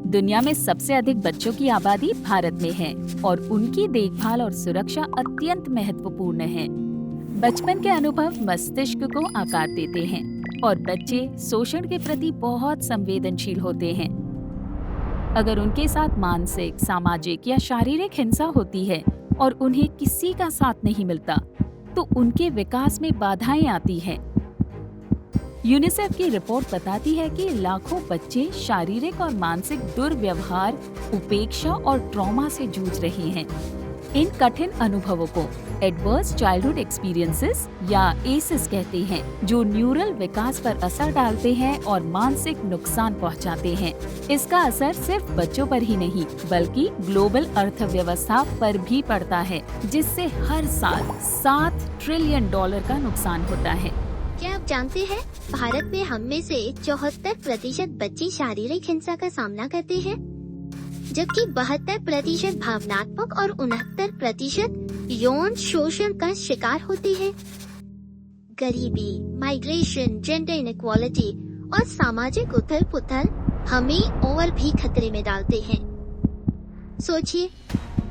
दुनिया में सबसे अधिक बच्चों की आबादी भारत में है और उनकी देखभाल और सुरक्षा अत्यंत महत्वपूर्ण है। बचपन के अनुभव मस्तिष्क को आकार देते हैं और बच्चे शोषण के प्रति बहुत संवेदनशील होते हैं। अगर उनके साथ मानसिक, सामाजिक या शारीरिक हिंसा होती है और उन्हें किसी का साथ नहीं मिलता, तो उनके विकास में बाधाएं आती हैं। यूनिसेफ की रिपोर्ट बताती है कि लाखों बच्चे शारीरिक और मानसिक दुर्व्यवहार, उपेक्षा और ट्रॉमा से जूझ रहे हैं। इन कठिन अनुभवों को एडवर्स चाइल्डहुड एक्सपीरियंसेस या एसिस कहते हैं, जो न्यूरल विकास पर असर डालते हैं और मानसिक नुकसान पहुंचाते हैं। इसका असर सिर्फ बच्चों पर ही नहीं, बल्कि ग्लोबल अर्थव्यवस्था पर भी पड़ता है, जिससे हर साल $7 ट्रिलियन का नुकसान होता है। क्या आप जानते हैं, भारत में हम में से 74% बच्चे शारीरिक हिंसा का सामना करते हैं, जबकि 72% भावनात्मक और 69% यौन शोषण का शिकार होते हैं। गरीबी, माइग्रेशन, जेंडर इनइक्वालिटी और सामाजिक उथल-पुथल हमें और भी खतरे में डालते हैं। सोचिए,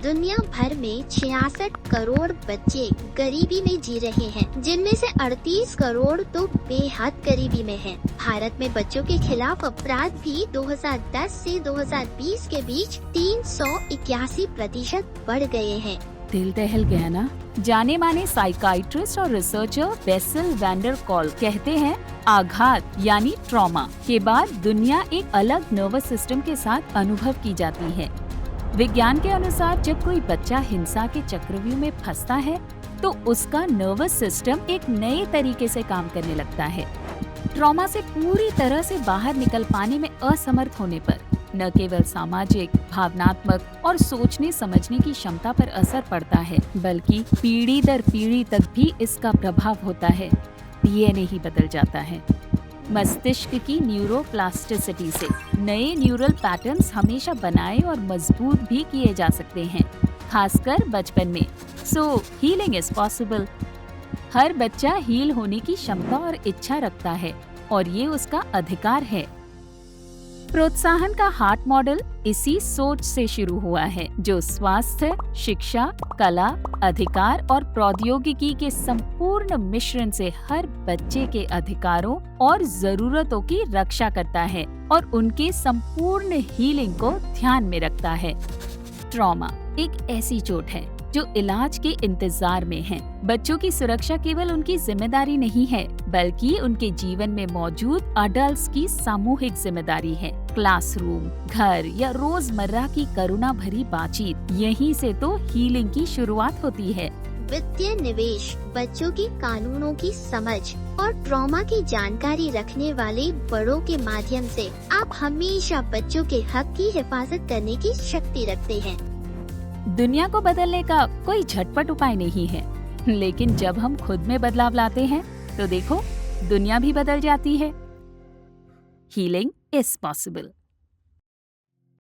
दुनिया भर में 66 करोड़ बच्चे गरीबी में जी रहे हैं, जिनमें से 38 करोड़ तो बेहद गरीबी में हैं। भारत में बच्चों के खिलाफ अपराध भी 2010 से 2020 के बीच 381% बढ़ गए हैं। दिल दहल गया ना? जाने माने साइकाइट्रिस्ट और researcher Bessel van der Kolk कहते हैं, आघात यानी ट्रॉमा के बाद दुनिया एक अलग नर्वस सिस्टम के साथ अनुभव की जाती है। विज्ञान के अनुसार जब कोई बच्चा हिंसा के चक्रव्यूह में फंसता है, तो उसका नर्वस सिस्टम एक नए तरीके से काम करने लगता है। ट्रॉमा से पूरी तरह से बाहर निकल पाने में असमर्थ होने पर न केवल सामाजिक, भावनात्मक और सोचने समझने की क्षमता पर असर पड़ता है, बल्कि पीढ़ी दर पीढ़ी तक भी इसका प्रभाव होता है। डीएनए ही बदल जाता है। मस्तिष्क की न्यूरोप्लास्टिसिटी से नए न्यूरल पैटर्न्स हमेशा बनाए और मजबूत भी किए जा सकते हैं, खासकर बचपन में। So healing is possible. हर बच्चा हील होने की क्षमता और इच्छा रखता है और ये उसका अधिकार है। प्रोत्साहन का हार्ट मॉडल इसी सोच से शुरू हुआ है, जो स्वास्थ्य, शिक्षा, कला, अधिकार और प्रौद्योगिकी के संपूर्ण मिश्रण से हर बच्चे के अधिकारों और जरूरतों की रक्षा करता है और उनके संपूर्ण हीलिंग को ध्यान में रखता है। ट्रॉमा एक ऐसी चोट है जो इलाज के इंतजार में है। बच्चों की सुरक्षा केवल उनकी जिम्मेदारी नहीं है, बल्कि उनके जीवन में मौजूद अडल्ट्स की सामूहिक जिम्मेदारी है। क्लासरूम, घर या रोजमर्रा की करुणा भरी बातचीत, यहीं से तो हीलिंग की शुरुआत होती है। वित्तीय निवेश, बच्चों की कानूनों की समझ और ट्रॉमा की जानकारी रखने वाले बड़ों के माध्यम से आप हमेशा बच्चों के हक की हिफाजत करने की शक्ति रखते हैं। दुनिया को बदलने का कोई झटपट उपाय नहीं है, लेकिन जब हम खुद में बदलाव लाते हैं, तो देखो, दुनिया भी बदल जाती है। Healing is possible.